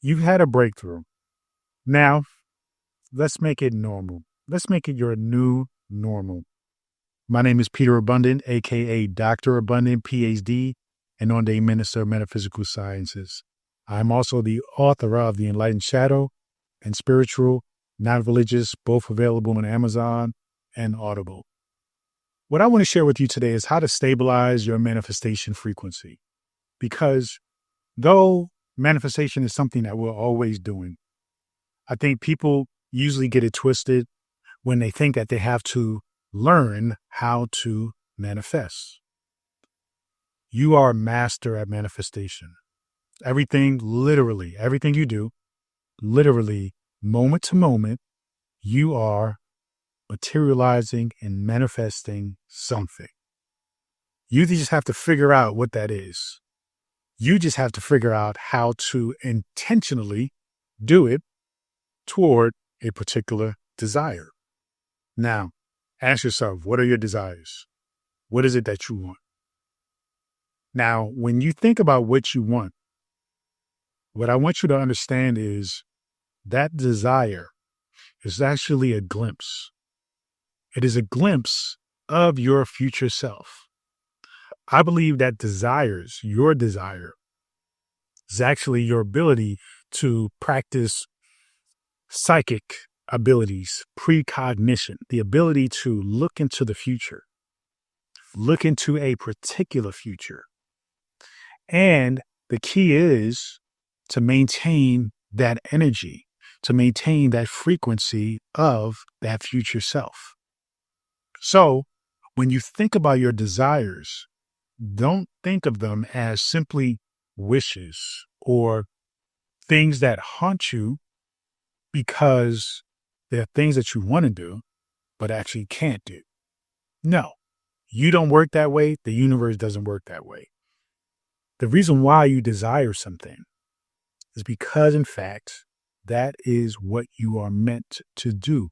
You've had a breakthrough. Now, let's make it normal. Let's make it your new normal. My name is Peter Abundant, aka Dr. Abundant, Ph.D., and ordained minister of Metaphysical Sciences. I'm also the author of The Enlightened Shadow and Spiritual, not religious, both available on Amazon and Audible. What I want to share with you today is how to stabilize your manifestation frequency. Because though manifestation is something that we're always doing, I think people usually get it twisted when they think that they have to learn how to manifest. You are a master at manifestation. Literally everything you do, literally moment to moment, you are materializing and manifesting something. You just have to figure out what that is. You just have to figure out how to intentionally do it toward a particular desire. Now, ask yourself, what are your desires? What is it that you want? Now, when you think about what you want, what I want you to understand is that desire is actually a glimpse. It is a glimpse of your future self. I believe that your desire, is actually your ability to practice psychic abilities, precognition, the ability to look into the future, look into a particular future. And the key is to maintain that energy, to maintain that frequency of that future self. So when you think about your desires, don't think of them as simply wishes or things that haunt you because they're things that you want to do, but actually can't do. No, you don't work that way. The universe doesn't work that way. The reason why you desire something is because, in fact, that is what you are meant to do.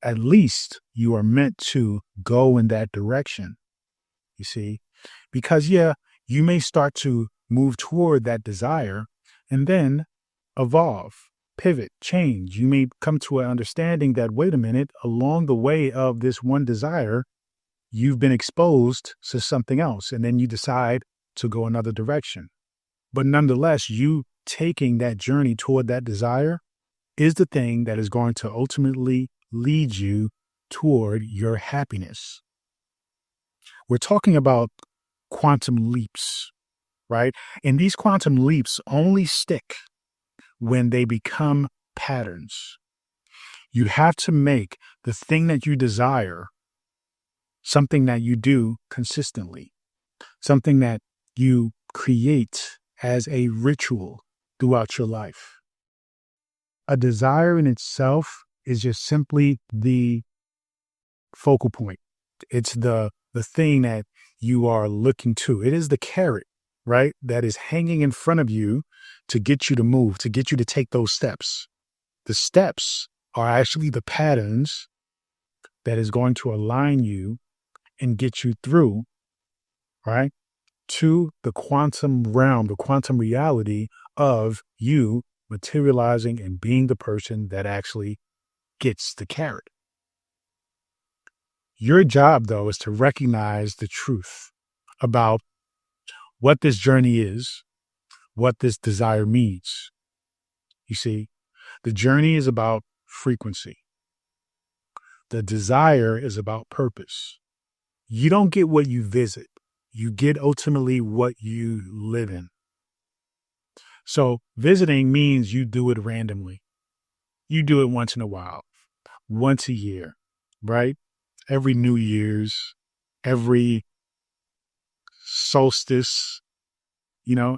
At least you are meant to go in that direction, you see, because, you may start to move toward that desire and then evolve, pivot, change. You may come to an understanding that, wait a minute, along the way of this one desire, you've been exposed to something else, and then you decide to go another direction. But nonetheless, you taking that journey toward that desire is the thing that is going to ultimately lead you toward your happiness. We're talking about quantum leaps, right? And these quantum leaps only stick when they become patterns. You have to make the thing that you desire something that you do consistently, something that you create as a ritual throughout your life. A desire in itself is just simply the focal point. It's the thing that you are looking to. It is the carrot, right, that is hanging in front of you to get you to move, to get you to take those steps. The steps are actually the patterns that is going to align you and get you through, right, to the quantum realm, the quantum reality of you materializing and being the person that actually gets the carrot. Your job, though, is to recognize the truth about what this journey is, what this desire means. You see, the journey is about frequency. The desire is about purpose. You don't get what you visit. You get ultimately what you live in. So visiting means you do it randomly. You do it once in a while, once a year, right? Every New Year's, every solstice,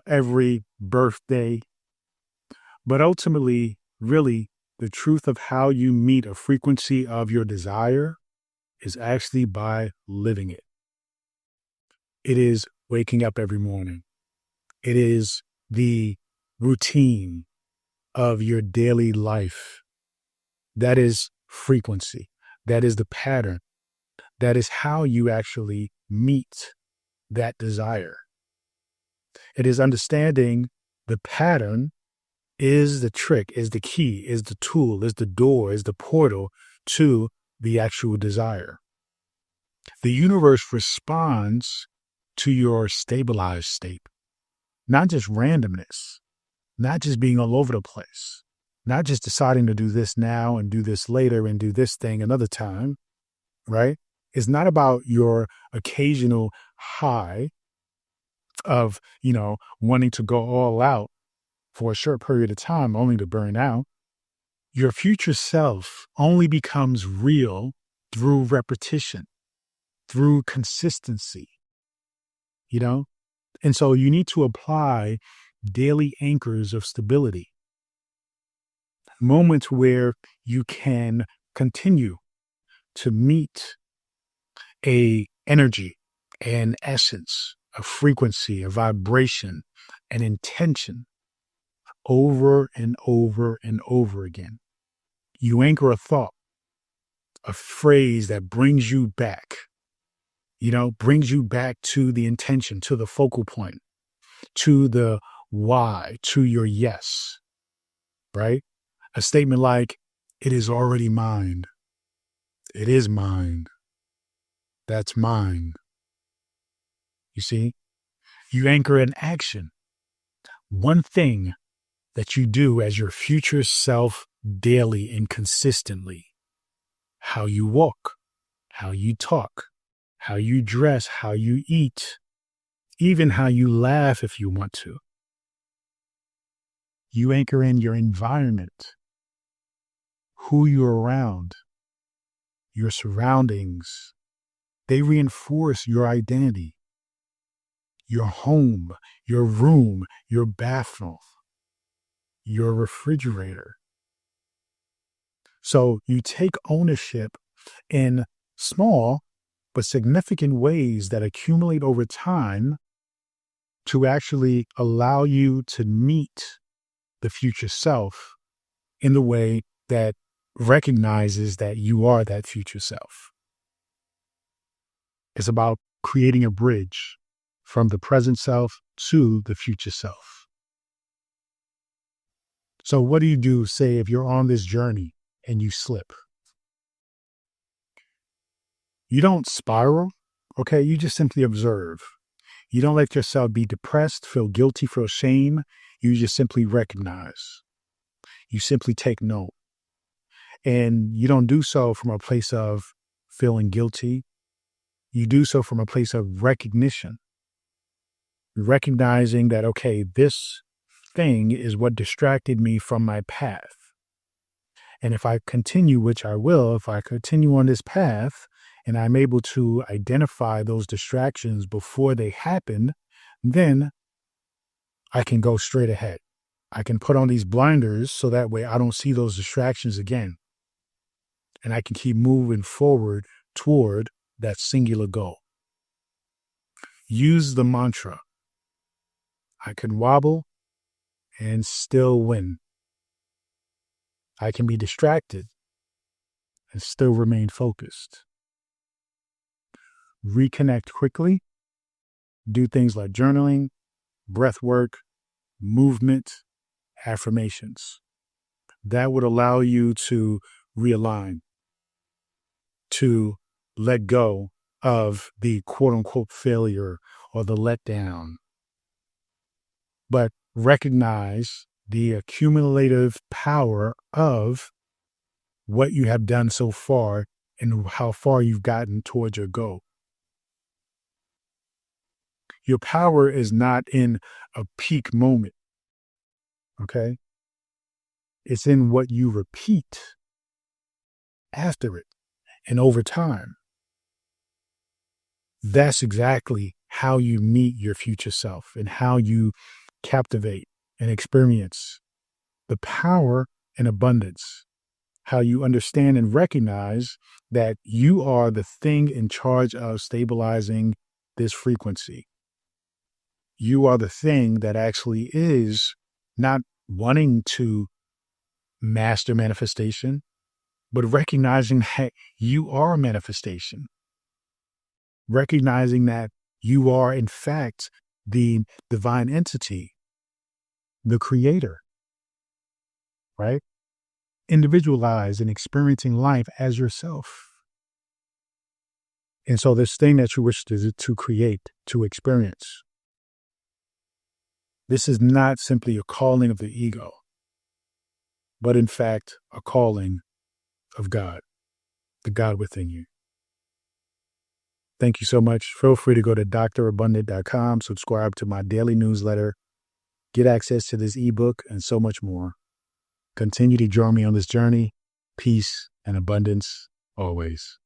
every birthday. But ultimately, really, the truth of how you meet a frequency of your desire is actually by living it. It is waking up every morning. It is the routine of your daily life. That is frequency. That is the pattern. That is how you actually meet that desire. It is understanding the pattern is the trick, is the key, is the tool, is the door, is the portal to the actual desire. The universe responds to your stabilized state, not just randomness, not just being all over the place, not just deciding to do this now and do this later and do this thing another time, right? It's not about your occasional high of, wanting to go all out for a short period of time only to burn out. Your future self only becomes real through repetition, through consistency, you know? And so you need to apply daily anchors of stability, moments where you can continue to meet a energy, an essence, a frequency, a vibration, an intention over and over and over again. You anchor a thought, a phrase that brings you back, brings you back to the intention, to the focal point, to the why, to your yes, right? A statement like, it is already mine. It is mine. That's mine. You see, you anchor an action, one thing that you do as your future self daily and consistently. How you walk, how you talk, how you dress, how you eat, even how you laugh if you want to. You anchor in your environment, who you're around, your surroundings. They reinforce your identity, your home, your room, your bathroom, your refrigerator. So you take ownership in small but significant ways that accumulate over time to actually allow you to meet the future self in the way that recognizes that you are that future self. It's about creating a bridge from the present self to the future self. So what do you do, say, if you're on this journey and you slip? You don't spiral, okay? You just simply observe. You don't let yourself be depressed, feel guilty, feel shame. You just simply recognize. You simply take note. And you don't do so from a place of feeling guilty. You do so from a place of recognition. Recognizing that, okay, this thing is what distracted me from my path. And if I continue, which I will, if I continue on this path and I'm able to identify those distractions before they happen, then I can go straight ahead. I can put on these blinders so that way I don't see those distractions again. And I can keep moving forward toward that singular goal. Use the mantra, I can wobble and still win. I can be distracted and still remain focused. Reconnect quickly. Do things like journaling, breath work, movement, affirmations. That would allow you to realign, to let go of the quote unquote failure or the letdown, but recognize the accumulative power of what you have done so far and how far you've gotten towards your goal. Your power is not in a peak moment, okay? It's in what you repeat after it and over time. That's exactly how you meet your future self and how you captivate and experience the power and abundance, how you understand and recognize that you are the thing in charge of stabilizing this frequency. You are the thing that actually is not wanting to master manifestation, but recognizing that you are a manifestation. Recognizing that you are, in fact, the divine entity, the creator. right? Individualized and experiencing life as yourself. And so this thing that you wish to create, to experience, this is not simply a calling of the ego, but in fact, a calling of God, the God within you. Thank you so much. Feel free to go to drabundant.com, subscribe to my daily newsletter, get access to this ebook, and so much more. Continue to join me on this journey. Peace and abundance always.